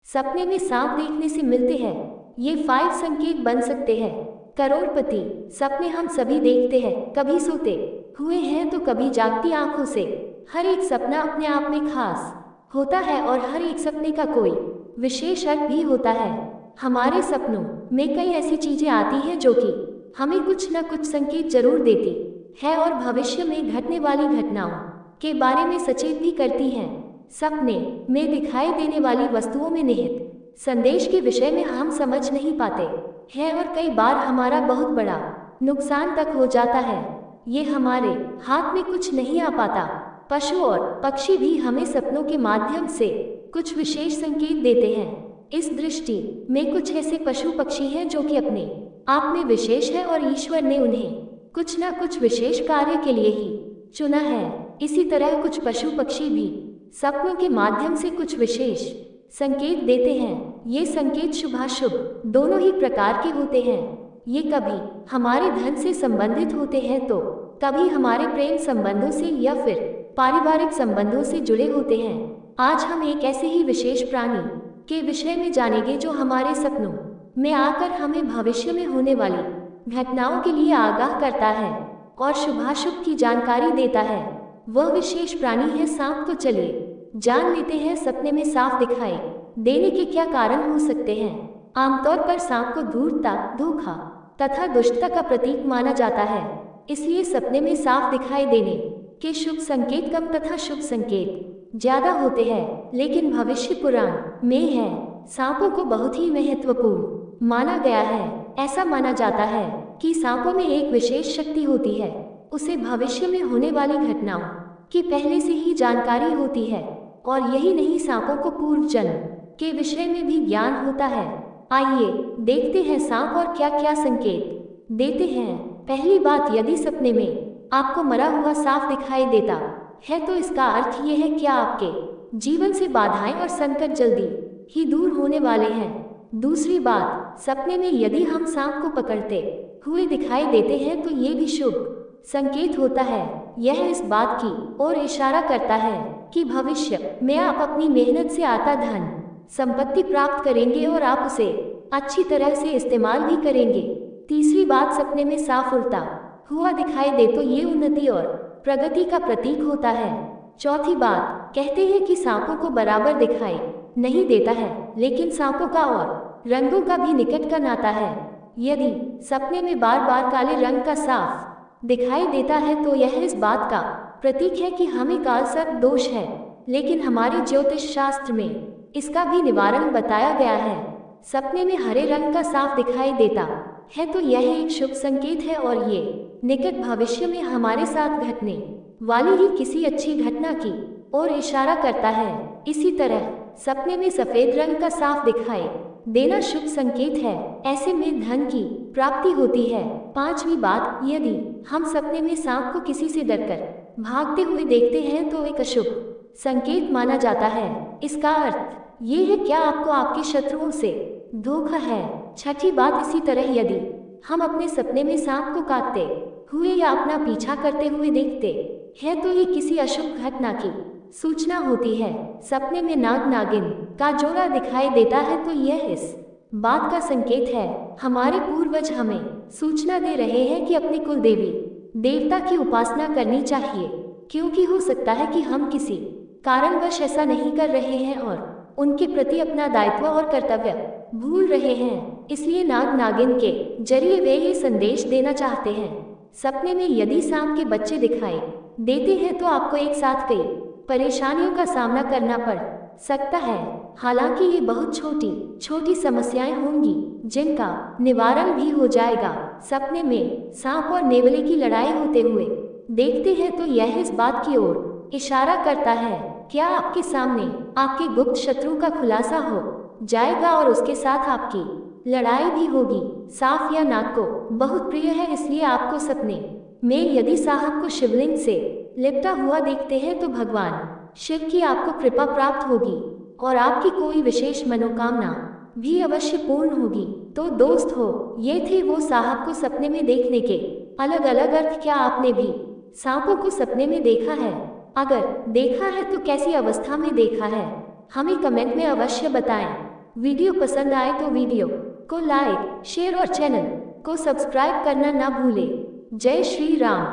सपने में सांप देखने से मिलते हैं। ये 5 संकेत बन सकते हैं। करोड़पति। सपने हम सभी देखते हैं, कभी सोते हुए हैं तो कभी जागती आंखों से। हर एक सपना अपने आप में खास होता है और हर एक सपने का कोई विशेष अर्थ भी होता है। हमारे सपनों में कई ऐसी चीजें आती हैं जो कि हमें कुछ न कुछ संकेत जरूर देती है और भविष्य में घटने वाली घटनाओं के बारे में सचेत भी करती हैं। सपने में दिखाई देने वाली वस्तुओं में निहित संदेश के विषय में हम समझ नहीं पाते हैं और कई बार हमारा बहुत बड़ा नुकसान तक हो जाता है। ये हमारे हाथ में कुछ नहीं आ पाता। पशु और पक्षी भी हमें सपनों के माध्यम से कुछ विशेष संकेत देते हैं। इस दृष्टि में कुछ ऐसे पशु पक्षी हैं जो कि अपने आप में विशेष है और ईश्वर ने उन्हें कुछ न कुछ विशेष कार्य के लिए ही चुना है। इसी तरह कुछ पशु पक्षी भी सपनों के माध्यम से कुछ विशेष संकेत देते हैं। ये संकेत शुभाशुभ दोनों ही प्रकार के होते हैं। ये कभी हमारे धन से संबंधित होते हैं तो कभी हमारे प्रेम संबंधों से या फिर पारिवारिक संबंधों से जुड़े होते हैं। आज हम एक ऐसे ही विशेष प्राणी के विषय में जानेंगे जो हमारे सपनों में आकर हमें भविष्य में होने वाली घटनाओं के लिए आगाह करता है और शुभाशुभ की जानकारी देता है। वह विशेष प्राणी है सांप। तो चलिए जान लेते हैं सपने में सांप दिखाई देने के क्या कारण हो सकते हैं। आमतौर पर सांप को धूर्तता, धोखा तथा दुष्टता का प्रतीक माना जाता है। इसलिए सपने में सांप दिखाई देने के शुभ संकेत कम तथा शुभ संकेत ज्यादा होते हैं। लेकिन भविष्य पुराण में है सांपों को बहुत ही महत्वपूर्ण माना गया है। ऐसा माना जाता है कि सांपों में एक विशेष शक्ति होती है। उसे भविष्य में होने वाली घटनाओं की पहले से ही जानकारी होती है और यही नहीं, सांपों को पूर्व जन्म के विषय में भी ज्ञान होता है। आइए देखते हैं सांप और क्या क्या संकेत देते हैं। पहली बात, यदि सपने में आपको मरा हुआ सांप दिखाई देता है तो इसका अर्थ यह है कि आपके जीवन से बाधाएं और संकट जल्दी ही दूर होने वाले हैं। दूसरी बात, सपने में यदि हम सांप को पकड़ते हुए दिखाई देते हैं तो ये भी शुभ संकेत होता है। यह इस बात की ओर इशारा करता है कि भविष्य में आप अपनी मेहनत से आता धन संपत्ति प्राप्त करेंगे और आप उसे अच्छी तरह से इस्तेमाल भी करेंगे। तीसरी बात, सपने में सांप उड़ता हुआ दिखाई दे तो ये उन्नति और प्रगति का प्रतीक होता है। चौथी बात, कहते हैं कि सांपों को बराबर दिखाई नहीं देता है, लेकिन सांपों का और रंगों का भी निकट का नाता है। यदि सपने में बार बार काले रंग का सांप दिखाई देता है तो यह इस बात का प्रतीक है कि हमें काल सर्प दोष है, लेकिन हमारे ज्योतिष शास्त्र में इसका भी निवारण बताया गया है। सपने में हरे रंग का सांप दिखाई देता है तो यह एक शुभ संकेत है और ये निकट भविष्य में हमारे साथ घटने वाली ही किसी अच्छी घटना की ओर इशारा करता है। इसी तरह सपने में सफेद रंग का सांप दिखाई देना शुभ संकेत है। ऐसे में धन की प्राप्ति होती है। पांचवी बात, यदि हम सपने में सांप को किसी से डरकर भागते हुए देखते हैं तो एक अशुभ संकेत माना जाता है। इसका अर्थ ये है क्या आपको आपके शत्रुओं से धोखा है। छठी बात, इसी तरह यदि हम अपने सपने में सांप को काटते हुए या अपना पीछा करते हुए देखते हैं तो ये किसी अशुभ घटना की सूचना होती है। सपने में नाग नागिन का जोड़ा दिखाई देता है तो यह इस बात का संकेत है हमारे पूर्वज हमें सूचना दे रहे हैं कि अपने कुल देवी देवता की उपासना करनी चाहिए, क्योंकि हो सकता है कि हम किसी कारणवश ऐसा नहीं कर रहे हैं और उनके प्रति अपना दायित्व और कर्तव्य भूल रहे हैं। इसलिए नाग नागिन के जरिए वे ये संदेश देना चाहते हैं। सपने में यदि सांप के बच्चे दिखाई देते हैं तो आपको एक साथ कई परेशानियों का सामना करना पड़ सकता है। हालांकि ये बहुत छोटी छोटी समस्याएं होंगी जिनका निवारण भी हो जाएगा। सपने में सांप और नेवले की लड़ाई होते हुए देखते हैं तो यह इस बात की ओर इशारा करता है क्या आपके सामने आपके गुप्त शत्रु का खुलासा हो जाएगा और उसके साथ आपकी लड़ाई भी होगी। सांप या नाग को बहुत प्रिय है, इसलिए आपको सपने में यदि सांप को शिवलिंग से लिपटा हुआ देखते हैं तो भगवान शिव की आपको कृपा प्राप्त होगी और आपकी कोई विशेष मनोकामना भी अवश्य पूर्ण होगी। तो दोस्त हो, ये थे वो सांप को सपने में देखने के अलग अलग अर्थ। क्या आपने भी सांपों को सपने में देखा है? अगर देखा है तो कैसी अवस्था में देखा है, हमें कमेंट में अवश्य बताएं। वीडियो पसंद आए तो वीडियो को लाइक, शेयर और चैनल को सब्सक्राइब करना ना भूलें। जय श्री राम।